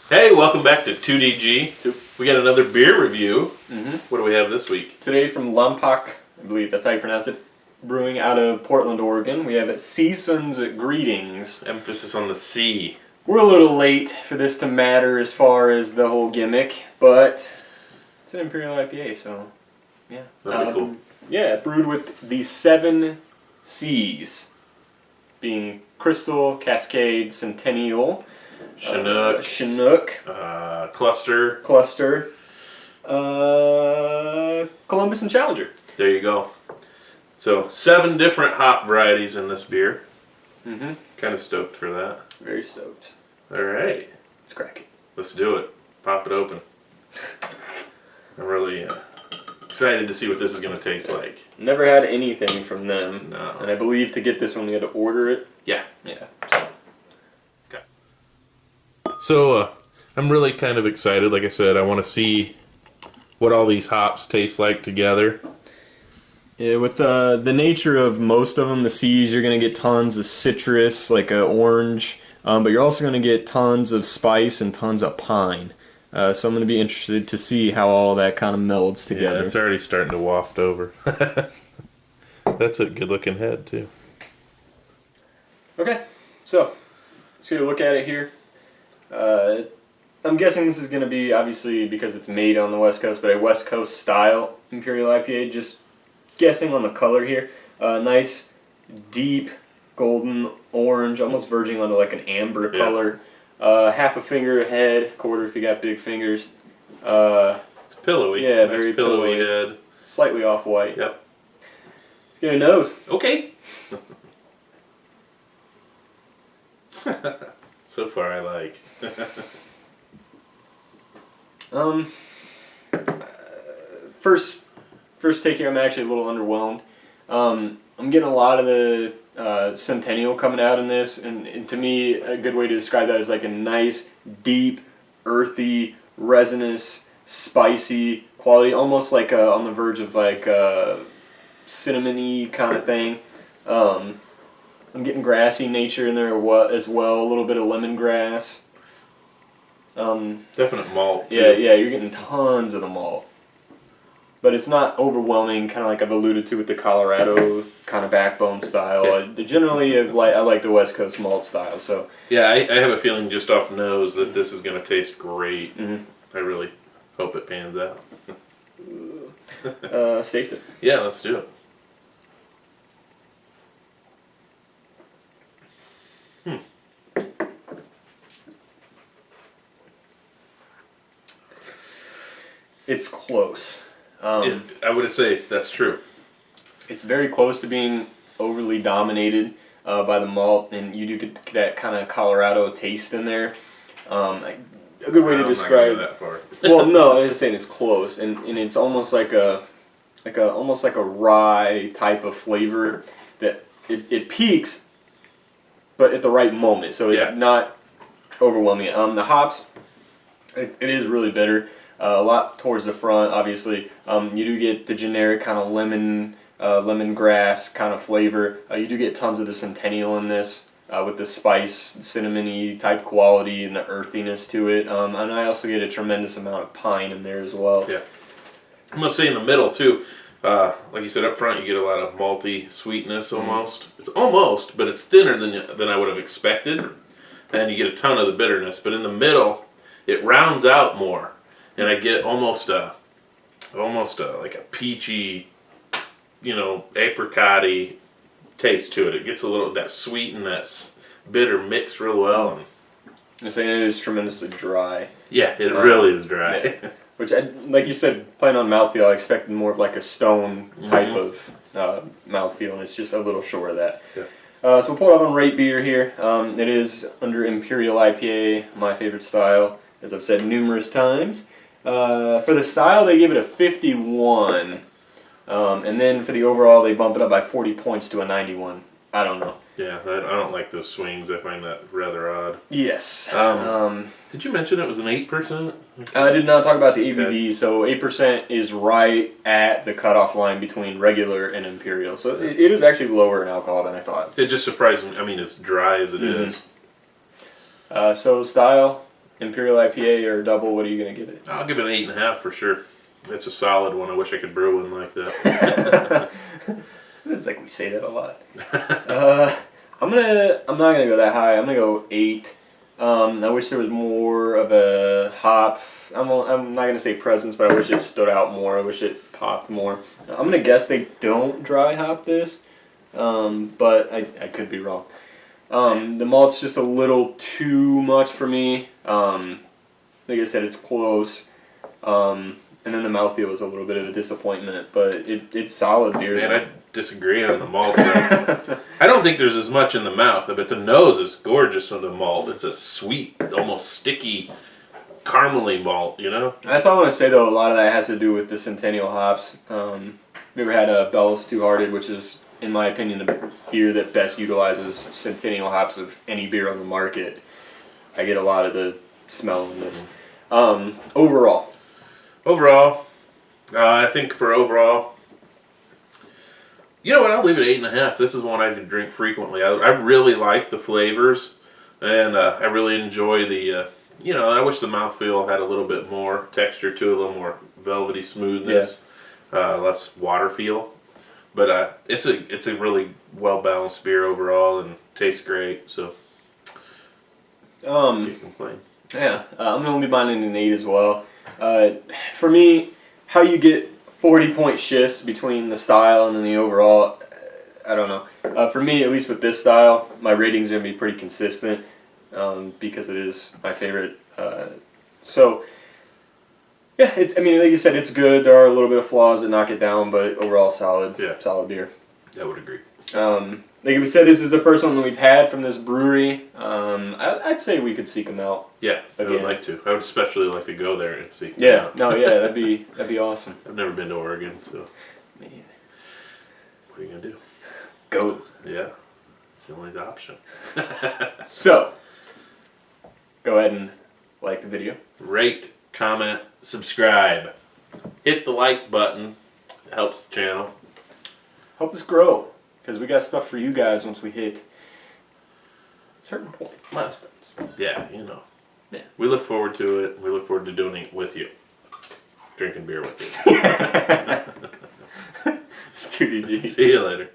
Hey, welcome back to 2DG. We got another beer review. What do we have this week? Today from Lompoc, I believe that's how you pronounce it, Brewing out of Portland, Oregon. We have Season's Greetings. Emphasis on the C. We're a little late for this to matter as far as the whole gimmick, but it's an Imperial IPA, so yeah. That'd be cool. Yeah, brewed with the 7 C's, being Crystal, Cascade, Centennial, Chinook. Cluster. Columbus, and Challenger. There you go. So 7 different hop varieties in this beer. Kind of stoked for that. Very stoked. All right. It's cracking. Let's do it. Pop it open. I'm really excited to see what this is going to taste like. Never had anything from them. No. And I believe to get this one, we had to order it. Yeah. Yeah. Okay. So I'm really kind of excited. Like I said, I want to see what all these hops taste like together. Yeah, with the nature of most of them, the C's, you're going to get tons of citrus, like orange, but you're also going to get tons of spice and tons of pine. So I'm going to be interested to see how all that kind of melds together. Yeah, it's already starting to waft over. That's a good-looking head, too. Okay, so let's get a look at it here. I'm guessing this is going to be, obviously, because it's made on the West Coast, but a West Coast style Imperial IPA. Just guessing on the color here. Nice, deep, golden orange, almost verging onto like an amber color. Half a finger ahead, quarter if you got big fingers. It's pillowy. Yeah, nice very pillowy pillowy. head. Slightly off-white. Yep. Let's get a nose. Okay. So far, I like. First take here, I'm actually a little underwhelmed. I'm getting a lot of the Centennial coming out in this, and to me, a good way to describe that is like a nice, deep, earthy, resinous, spicy quality, almost like on the verge of like cinnamony kind of thing. I'm getting grassy nature in there as well, a little bit of lemongrass. Definite malt, too. Yeah, you're getting tons of the malt. But it's not overwhelming, kind of like I've alluded to with the Colorado kind of backbone style. Yeah. Generally, I like the West Coast malt style. So Yeah, I have a feeling just off nose that this is going to taste great. I really hope it pans out. let's taste it. Yeah, let's do it. It's close. I would say that's true. It's very close to being overly dominated by the malt, and you do get that kind of Colorado taste in there. A good way to describe. I'm not gonna go that far. Well, no, I was saying it's close, and it's almost like a rye type of flavor that it peaks, but at the right moment. So it's not overwhelming. The hops, it is really bitter. A lot towards the front, obviously. You do get the generic kind of lemongrass kind of flavor. You do get tons of the Centennial in this with the spice, cinnamony type quality and the earthiness to it. And I also get a tremendous amount of pine in there as well. Yeah. I must say in the middle, too, like you said, up front you get a lot of malty sweetness almost. It's almost, but it's thinner than I would have expected. And you get a ton of the bitterness. But in the middle, it rounds out more. And I get almost like a peachy, apricot-y taste to it. It gets a little that sweet and that bitter mixed real well. And I'm saying it is tremendously dry. yeah, it really is dry. Yeah. Which, like you said, playing on mouthfeel, I expected more of like a stone type of mouthfeel, and it's just a little short of that. Yeah. So we'll pull it up on Rate Beer here. It is under Imperial IPA, my favorite style, as I've said numerous times. For the style, they give it a 51. And then for the overall, they bump it up by 40 points to a 91. I don't know. Yeah, I don't like those swings. I find that rather odd. Yes. Did you mention it was an 8%? I did not talk about the ABV, Okay. so 8% is right at the cutoff line between regular and Imperial. So it is actually lower in alcohol than I thought. It just surprised me. I mean, as dry as it is. So style, Imperial IPA or double, what are you going to give it? I'll give it an 8.5 for sure. It's a solid one. I wish I could brew one like that. It's like we say that a lot. I'm not gonna go that high. I'm gonna go 8. I wish there was more of a hop. I'm not gonna say presence, but I wish it stood out more. I wish it popped more. I'm gonna guess they don't dry hop this, but I could be wrong. The malt's just a little too much for me. Like I said, it's close. And then the mouthfeel was a little bit of a disappointment, but it's solid beer. Man, I disagree on the malt. I don't think there's as much in the mouth, but the nose is gorgeous on the malt. It's a sweet, almost sticky, caramely malt, you know? That's all I want to say, though. A lot of that has to do with the Centennial hops. Have you ever had a Bell's Two Hearted, which is, in my opinion, the beer that best utilizes Centennial hops of any beer on the market? I get a lot of the smell in this. Overall, I think for overall, you know what? I'll leave it 8.5. This is one I could drink frequently. I really like the flavors, and I really enjoy the. I wish the mouthfeel had a little bit more texture to it, a little more velvety smoothness, less water feel. But it's a really well balanced beer overall, and tastes great. So can't complain. Yeah, I'm gonna leave mine in an 8 as well. For me, how you get 40-point shifts between the style and then the overall, I don't know. For me, at least with this style, my rating's gonna be pretty consistent because it is my favorite. So yeah, like you said, it's good. There are a little bit of flaws that knock it down, but overall solid. Yeah. Solid beer. I would agree. Like we said, this is the first one that we've had from this brewery. I'd say we could seek them out. Yeah, I would Again. like to. I would especially like to go there and see. Yeah, that'd be awesome. I've never been to Oregon, so Me neither. what are you gonna do? Go. Yeah, it's the only option. So, go ahead and like the video. Rate, comment, subscribe. Hit the like button. It helps the channel. Help us grow, because we got stuff for you guys once we hit certain milestones. Yeah, you know. Yeah. We look forward to it. We look forward to doing it with you. Drinking beer with you. 2DG. See you later.